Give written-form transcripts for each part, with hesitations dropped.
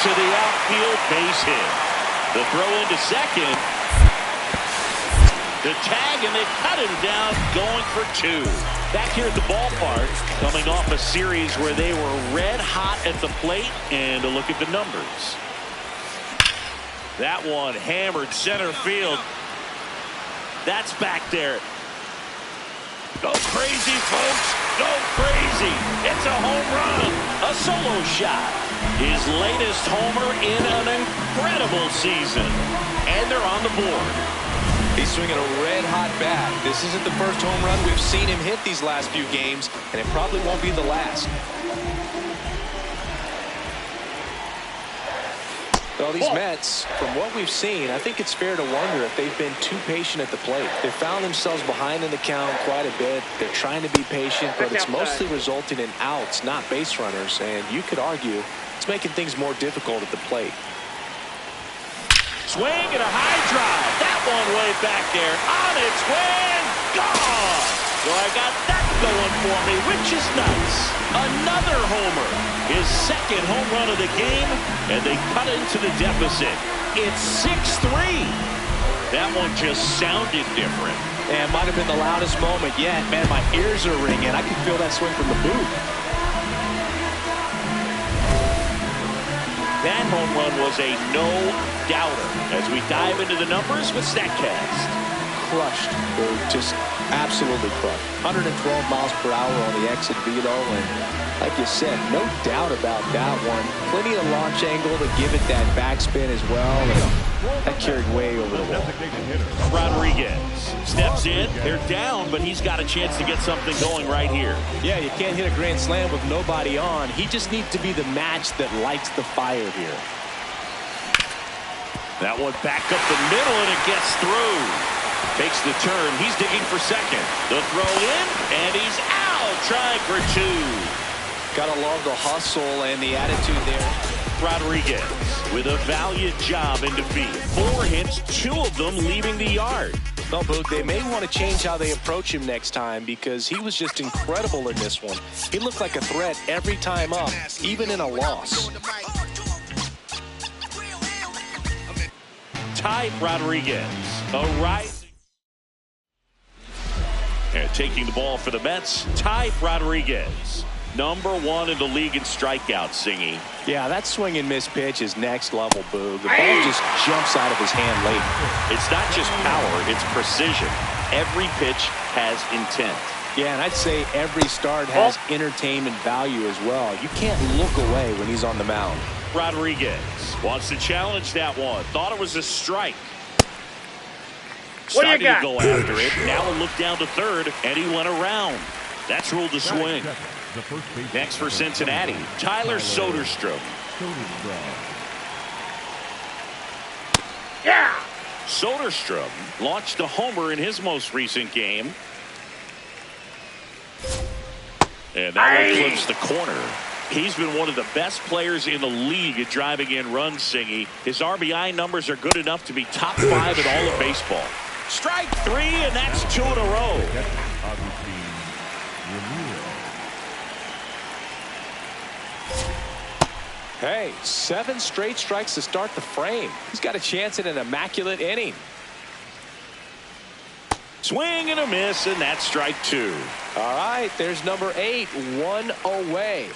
to the outfield, base hit. The throw into second. The tag, and they cut him down, going for two. Back here at the ballpark, coming off a series where they were red hot at the plate, and a look at the numbers. That one hammered center field. That's back there. Go crazy, folks. Go crazy. It's a home run. A solo shot. His latest homer in an incredible season. And they're on the board. He's swinging a red-hot bat. This isn't the first home run we've seen him hit these last few games, and it probably won't be the last. Well, these Mets, from what we've seen, I think it's fair to wonder if they've been too patient at the plate. They found themselves behind in the count quite a bit. They're trying to be patient, but it's mostly resulting in outs, not base runners, and you could argue it's making things more difficult at the plate. Swing and a high drive. That one way back there. On its way and gone. Well, I got that going for me, which is nice. Another homer. His second home run of the game, and they cut into the deficit. It's 6-3. That one just sounded different. And it might have been the loudest moment yet. Man, my ears are ringing. I can feel that swing from the booth. That home run was a no-doubter. As we dive into the numbers with StatCast. Crushed. Just absolutely crushed. 112 miles per hour on the exit velo, and like you said, no doubt about that one. Plenty of launch angle to give it that backspin as well, and that carried way over the wall. Rodriguez steps in. They're down, but he's got a chance to get something going right here. Yeah, you can't hit a grand slam with nobody on. He just needs to be the match that lights the fire here. That one back up the middle, and it gets through. Takes the turn. He's digging for second. The throw in, and he's out, trying for two. Gotta love the hustle and the attitude there. Rodriguez with a valiant job in defeat. 4 hits, 2 of them leaving the yard. No, Boog, they may want to change how they approach him next time, because he was just incredible in this one. He looked like a threat every time up, even in a loss. Ty Rodriguez, a rising. And taking the ball for the Mets, Ty Rodriguez. #1 in the league in strikeouts, Singy. Yeah, that swing and miss pitch is next level, Boog. The ball just jumps out of his hand late. It's not just power, it's precision. Every pitch has intent. Yeah, and I'd say every start has entertainment value as well. You can't look away when he's on the mound. Rodriguez wants to challenge that one. Thought it was a strike. What do you Started got? to go after it. Now a look down to third, and he went around. That's ruled a swing. Next for Cincinnati, Tyler Soderstrom. Yeah. Soderstrom launched a homer in his most recent game. And that one clips the corner. He's been one of the best players in the league at driving in runs, Singy. His RBI numbers are good enough to be top 5 in all of baseball. Strike 3, and that's 2 in a row. Hey, 7 straight strikes to start the frame. He's got a chance at an immaculate inning. Swing and a miss, and that's strike 2. All right, there's number 8, 1 away.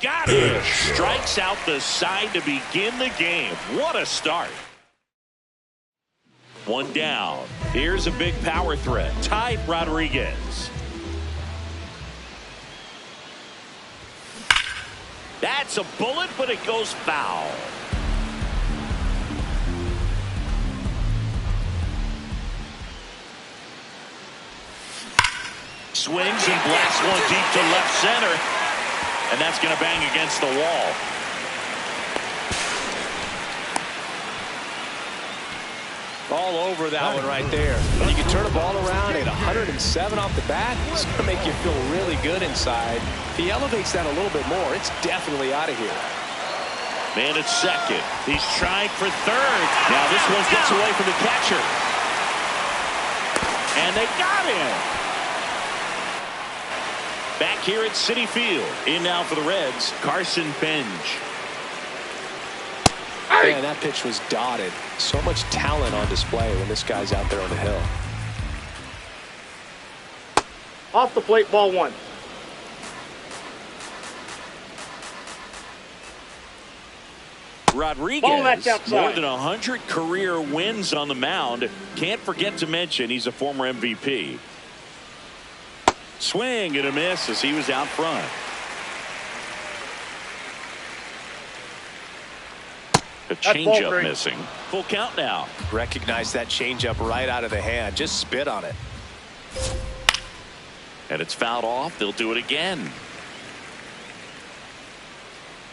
Got it. Strikes out the side to begin the game. What a start. 1 down. Here's a big power threat. Ty Rodriguez. That's a bullet, but it goes foul. Swings and blasts one deep to left center. And that's going to bang against the wall. All over that one right there. When you can turn a ball around at 107 off the bat, it's going to make you feel really good inside. If he elevates that a little bit more, it's definitely out of here. Man at second. He's trying for third. Now this one gets away from the catcher. And they got him. Back here at Citi Field. In now for the Reds, Carson Benj. Man, that pitch was dotted. So much talent on display when this guy's out there on the hill. Off the plate, ball 1. Rodriguez, more than 100 career wins on the mound. Can't forget to mention he's a former MVP. Swing and a miss as he was out front. The changeup missing. Full count now. Recognize that changeup right out of the hand. Just spit on it. And it's fouled off. They'll do it again.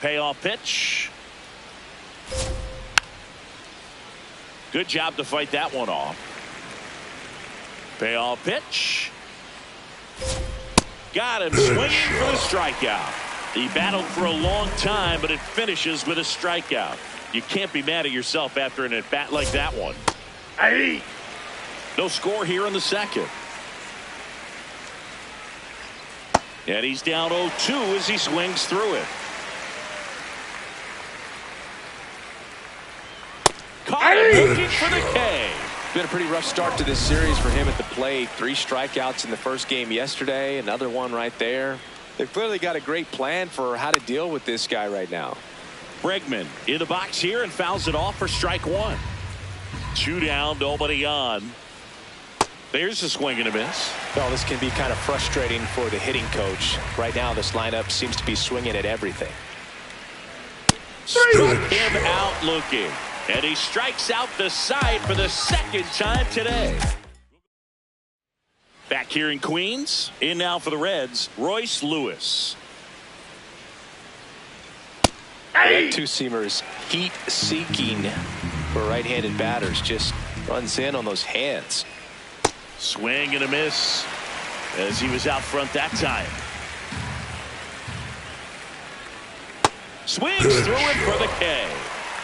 Payoff pitch. Good job to fight that one off. Payoff pitch. Got him swinging for the strikeout. He battled for a long time, but it finishes with a strikeout. You can't be mad at yourself after an at-bat like that one. Hey. No score here in the second. And he's down 0-2 as he swings through it. Caught him looking for the K. Been a pretty rough start to this series for him at the plate. 3 strikeouts in the first game yesterday. Another one right there. They've clearly got a great plan for how to deal with this guy right now. Bregman in the box here and fouls it off for strike 1. 2 down, nobody on. There's a swing and a miss. Well, this can be kind of frustrating for the hitting coach. Right now, this lineup seems to be swinging at everything. Struck him out looking. And he strikes out the side for the second time today. Back here in Queens. In now for the Reds, Royce Lewis. Hey. That two-seamer is heat-seeking for right-handed batters. Just runs in on those hands. Swing and a miss as he was out front that time. Swings through it for the K.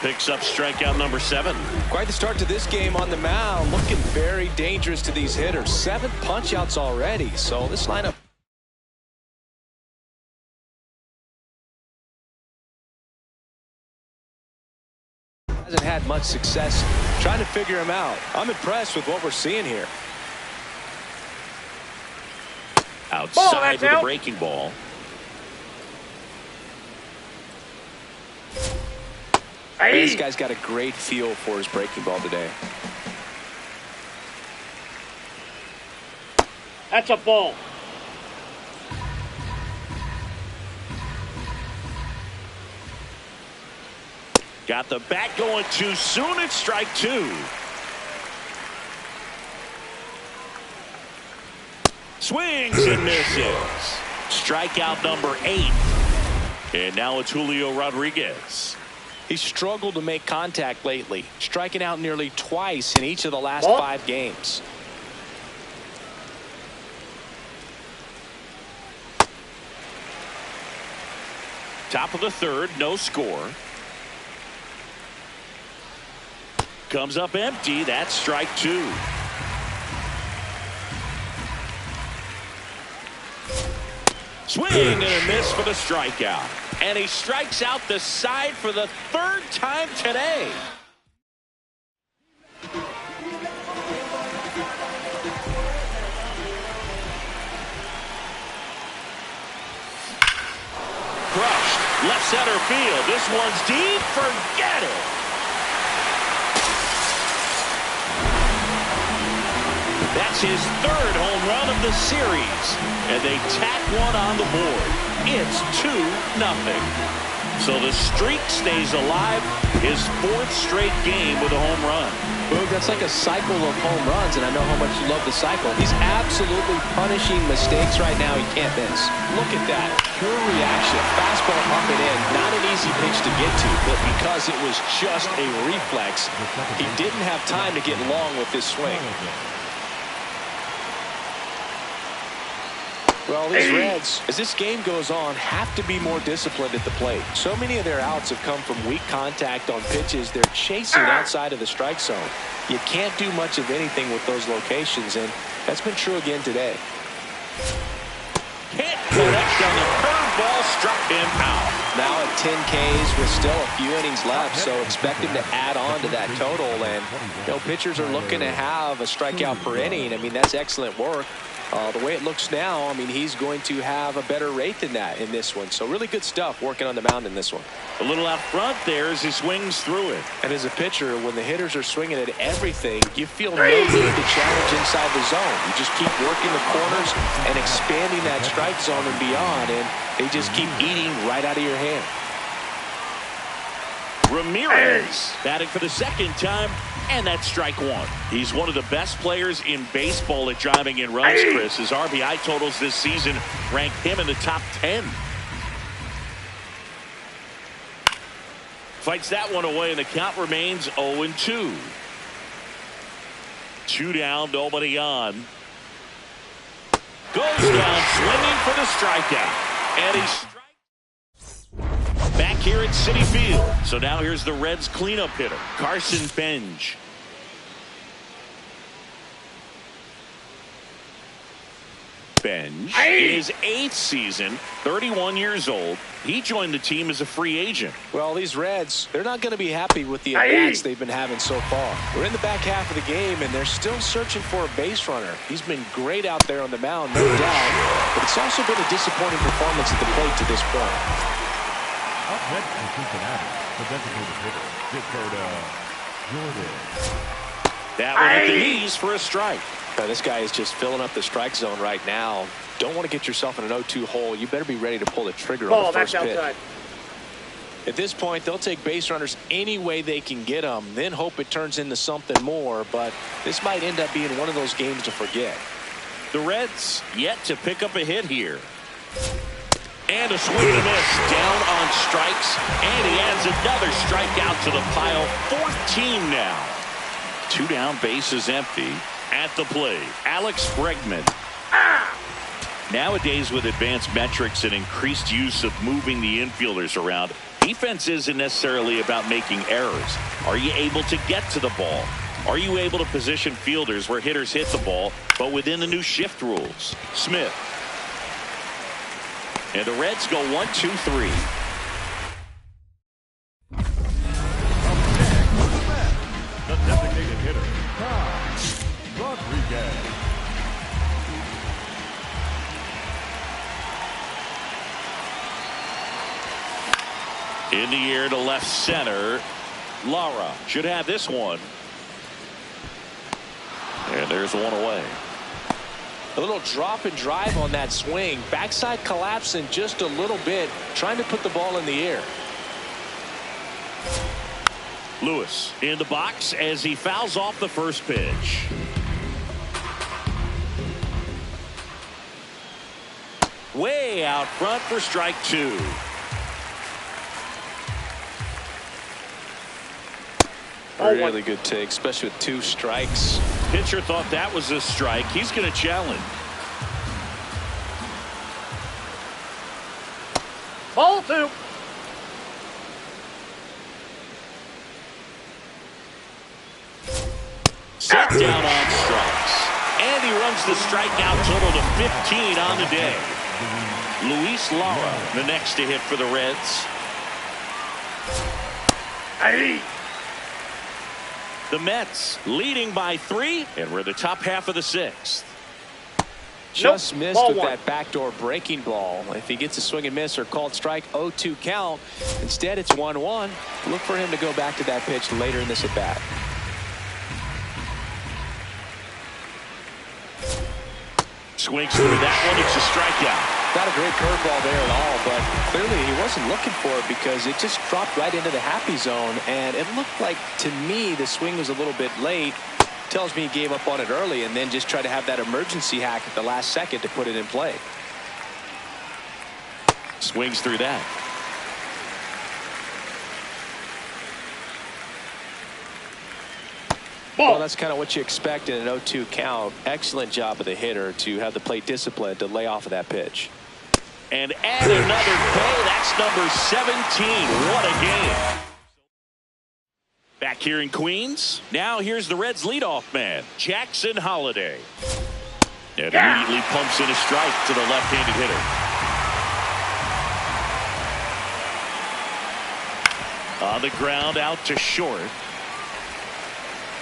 Picks up strikeout number 7. Quite the start to this game on the mound. Looking very dangerous to these hitters. 7 punch-outs already. So this lineup hasn't had much success trying to figure him out. I'm impressed with what we're seeing here. Outside with a breaking ball. Hey. This guy's got a great feel for his breaking ball today. That's a ball. Got the bat going too soon. It's strike 2. Swings and misses. Strikeout number 8. And now it's Julio Rodriguez. He's struggled to make contact lately, striking out nearly twice in each of the last 5 games. Top of the 3rd, no score. Comes up empty. That's strike 2. Swing and a miss for the strikeout. And he strikes out the side for the 3rd time today. Crushed. Left center field. This one's deep. Forget it. That's his 3rd home run of the series. And they tack one on the board. It's 2-0. So the streak stays alive. His 4th straight game with a home run. Boog, that's like a cycle of home runs, and I know how much you love the cycle. He's absolutely punishing mistakes right now he can't miss. Look at that. Pure reaction. Fastball up and in. Not an easy pitch to get to, but because it was just a reflex, he didn't have time to get long with this swing. Well, these Reds, as this game goes on, have to be more disciplined at the plate. So many of their outs have come from weak contact on pitches they're chasing outside of the strike zone. You can't do much of anything with those locations, and that's been true again today. Can't connect on the curveball, struck him out. Now at 10 Ks with still a few innings left, so expect him to add on to that total. And pitchers are looking to have a strikeout per inning. I mean, that's excellent work. The way it looks now, I mean, he's going to have a better rate than that in this one. So really good stuff working on the mound in this one. A little out front there as he swings through it. And as a pitcher, when the hitters are swinging at everything, you feel no need to challenge inside the zone. You just keep working the corners and expanding that strike zone and beyond, and they just keep eating right out of your hand. Ramirez batting for the second time, and that's strike one. He's one of the best players in baseball at driving in runs, Chris. His RBI totals this season rank him in the top 10. Fights that one away, and the count remains 0-2. 2 down, nobody on. Goes down swinging for the strikeout. And he's back here at Citi Field. So now here's the Reds cleanup hitter, Carson Benj. Benj in his 8th season, 31 years old. He joined the team as a free agent. Well, these Reds, they're not going to be happy with the at-bats they've been having so far. We're in the back half of the game, and they're still searching for a base runner. He's been great out there on the mound, no doubt, but it's also been a disappointing performance at the plate to this point. Up next in Cincinnati, the designated hitter, Jordan. That one at the knees for a strike. This guy is just filling up the strike zone right now. Don't want to get yourself in an 0-2 hole. You better be ready to pull the trigger on the first pitch. At this point, they'll take base runners any way they can get them, then hope it turns into something more. But this might end up being one of those games to forget. The Reds yet to pick up a hit here. And a swing and a miss down on strikes. And he adds another strikeout to the pile. 14 now. 2 down, bases empty. At the plate, Alex Bregman. Nowadays, with advanced metrics and increased use of moving the infielders around, defense isn't necessarily about making errors. Are you able to get to the ball? Are you able to position fielders where hitters hit the ball, but within the new shift rules? Smith. And the Reds go 1-2-3. The designated hitter, Rodriguez. In the air to left center. Lara should have this one. And there's one away. A little drop and drive on that swing. Backside collapsing just a little bit, trying to put the ball in the air. Lewis in the box as he fouls off the first pitch. Way out front for strike 2. Really good take, especially with 2 strikes. Pitcher thought that was a strike. He's going to challenge. Ball 2. Set down on strikes. And he runs the strikeout total to 15 on the day. Luis Lara, the next to hit for the Reds. The Mets leading by 3, and we're in the top half of the 6th. Just missed with that backdoor breaking ball. If he gets a swing and miss or called strike, 0-2 count. Instead, it's 1-1. Look for him to go back to that pitch later in this at bat. Swings through that one. It's a strikeout. Not a great curveball there at all, but clearly he wasn't looking for it because it just dropped right into the happy zone, and it looked like, to me, the swing was a little bit late. Tells me he gave up on it early and then just tried to have that emergency hack at the last second to put it in play. Swings through that. Well, that's kind of what you expect in an 0-2 count. Excellent job of the hitter to have the plate discipline to lay off of that pitch. And add another K. That's number 17. What a game. Back here in Queens. Now here's the Reds leadoff man, Jackson Holliday. And immediately pumps in a strike to the left-handed hitter. On the ground, out to short.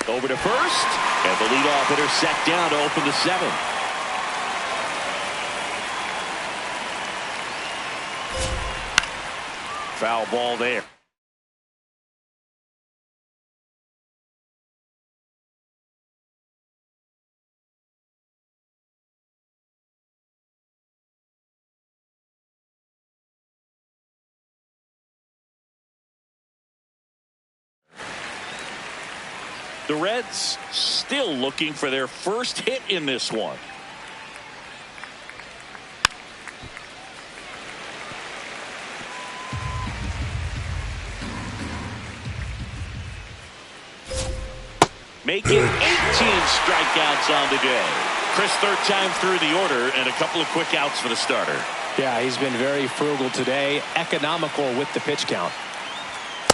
Over to first. And the leadoff hitter set down to open the 7th. Foul ball there. The Reds still looking for their first hit in this one. Making 18 strikeouts on the day. Chris, third time through the order and a couple of quick outs for the starter. Yeah, he's been very frugal today, economical with the pitch count.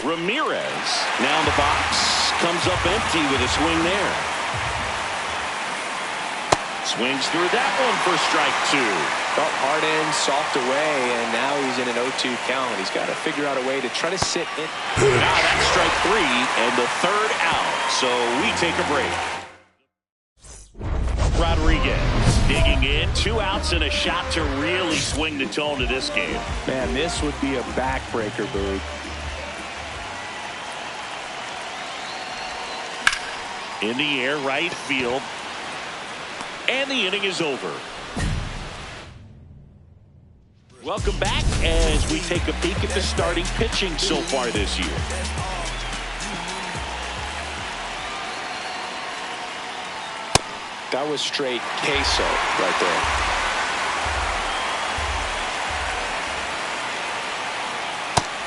Ramirez now in the box, comes up empty with a swing there. Swings through that one for strike 2. Felt hard in, soft away, and now he's in an 0-2 count. He's got to figure out a way to try to sit in. Now that's strike 3 and the third out. So we take a break. Rodriguez digging in, 2 outs and a shot to really swing the tone of this game. Man, this would be a backbreaker, Boog. In the air, right field. And the inning is over. Welcome back as we take a peek at the starting pitching so far this year. That was straight queso right there.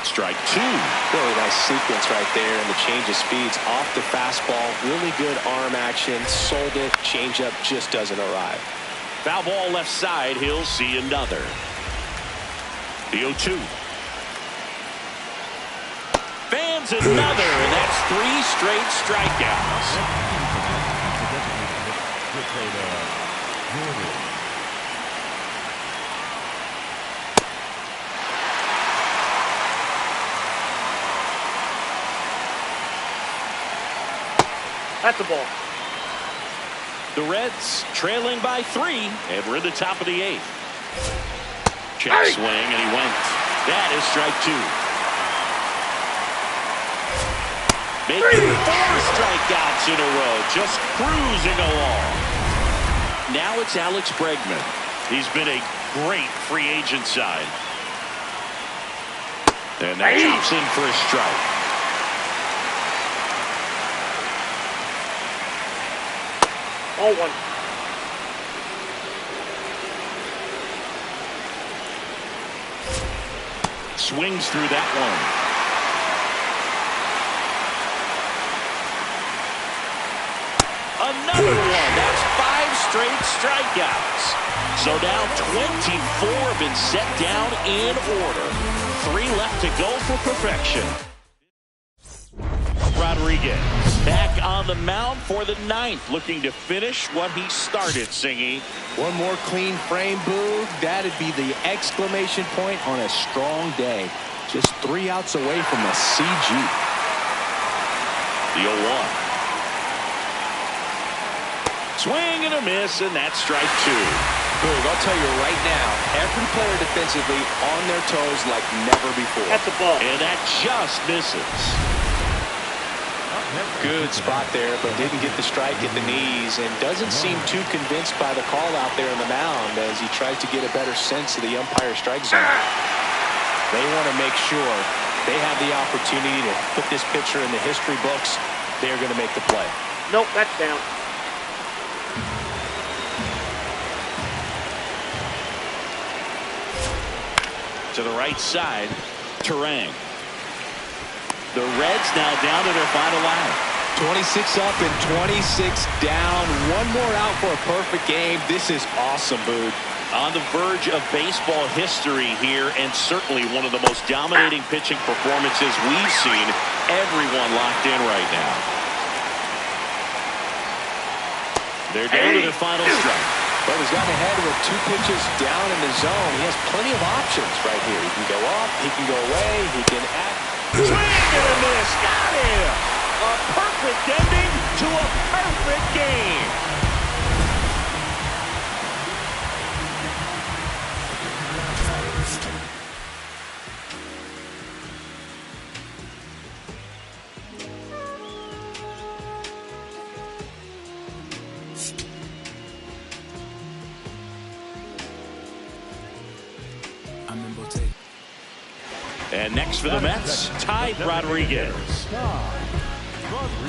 Strike 2. Really nice sequence right there, and the change of speeds off the fastball. Really good arm action. Sold it. Changeup just doesn't arrive. Foul ball left side. He'll see another. The 0-2. Fans another, and that's 3 straight strikeouts. That's a ball. The Reds trailing by 3, and we're in the top of the 8th. Check swing, and he went. That is strike 2. Making 4 strikeouts in a row, just cruising along. Now it's Alex Bregman. He's been a great free agent sign. And that chops in for a strike. All 1. Swings through that one. Another one. That's 5 straight strikeouts. So now 24 have been set down in order. 3 left to go for perfection. Rodriguez back on the mound for the 9th, looking to finish what he started, Singy. One more clean frame, Boog. That'd be the exclamation point on a strong day. Just 3 outs away from a CG. The 0-1. Swing and a miss, and that's strike 2. Boog, I'll tell you right now, every player defensively on their toes like never before. That's a ball. And that just misses. Good spot there, but didn't get the strike at the knees, and doesn't seem too convinced by the call out there on the mound as he tries to get a better sense of the umpire strike zone. They want to make sure they have the opportunity to put this pitcher in the history books. They're going to make the play. Nope, that's down. To the right side, Terang. The Reds now down to their final line. 26 up and 26 down. One more out for a perfect game. This is awesome, Boog. On the verge of baseball history here, and certainly one of the most dominating pitching performances we've seen. Everyone locked in right now. They're down to their final strike. Well, he's gotten ahead with 2 pitches down in the zone. He has plenty of options right here. He can go up, he can go away, he can act. Swing and a miss. Got him. A perfect ending to a perfect game. And next for the Mets, Ty Rodriguez.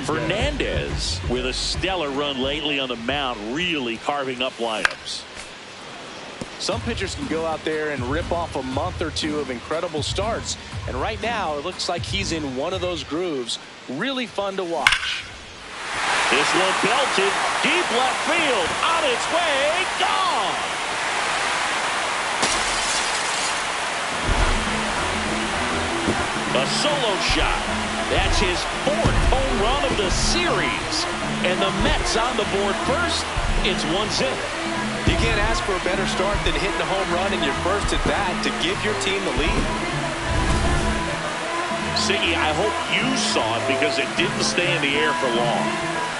Fernandez with a stellar run lately on the mound, really carving up lineups. Some pitchers can go out there and rip off a month or 2 of incredible starts. And right now, it looks like he's in one of those grooves. Really fun to watch. This one belted deep left field. On its way, gone. A solo shot. That's his 4th home run of the series. And the Mets on the board first. It's 1-0. You can't ask for a better start than hitting a home run in your first at bat to give your team the lead. Siggy, I hope you saw it because it didn't stay in the air for long.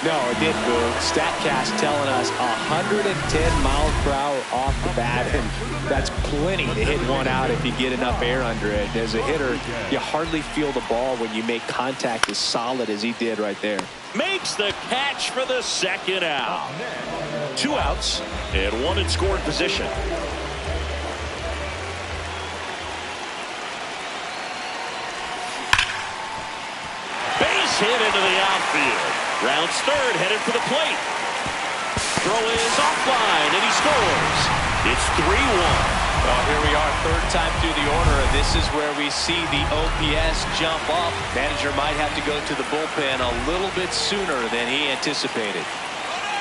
No, it didn't, Boo. StatCast telling us 110 miles per hour off the bat, and that's plenty to hit one out if you get enough air under it. As a hitter, you hardly feel the ball when you make contact as solid as he did right there. Makes the catch for the 2nd out. 2 outs and 1 in scoring position. Base hit into the outfield. Rounds third, headed for the plate. Throw is offline, and he scores. It's 3-1. Well, here we are, 3rd time through the order, and this is where we see the OPS jump up. Manager might have to go to the bullpen a little bit sooner than he anticipated.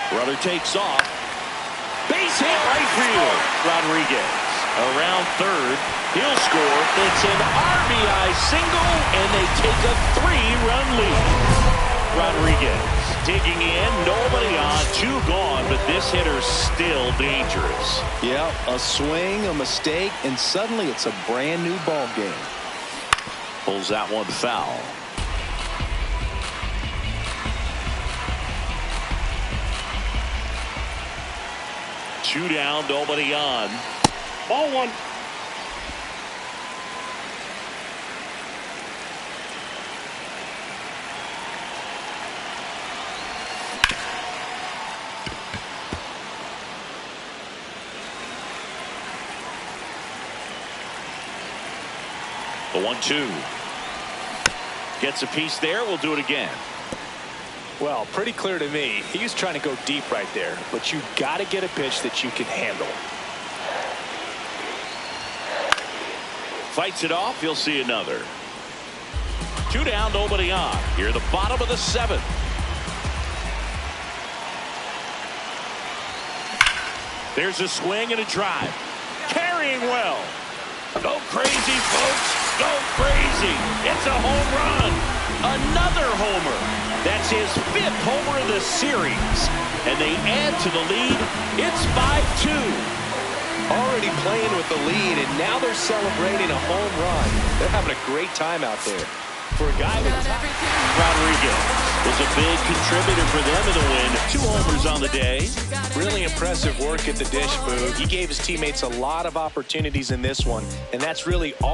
Brother takes off. Base hit right field. Rodriguez around third. He'll score. It's an RBI single, and they take a 3-run lead. Rodriguez digging in, nobody on, 2 gone, but this hitter's still dangerous. Yep, a swing, a mistake, and suddenly it's a brand new ball game. Pulls that one foul. Two down, nobody on. Ball 1. The 1-2. Gets a piece there. We'll do it again. Well, pretty clear to me. He was trying to go deep right there, but you got to get a pitch that you can handle. Fights it off. You'll see another. 2 down, nobody on. Here at the bottom of the 7th. There's a swing and a drive. Carrying well. Go crazy, folks. Go crazy. It's a home run. Another homer. That's his 5th homer of the series. And they add to the lead. It's 5-2. Already playing with the lead, and now they're celebrating a home run. They're having a great time out there. For a guy with Rodriguez was a big contributor for them in the win. 2 homers on the day. Really impressive work at the dish, Boo. He gave his teammates a lot of opportunities in this one, and that's really all.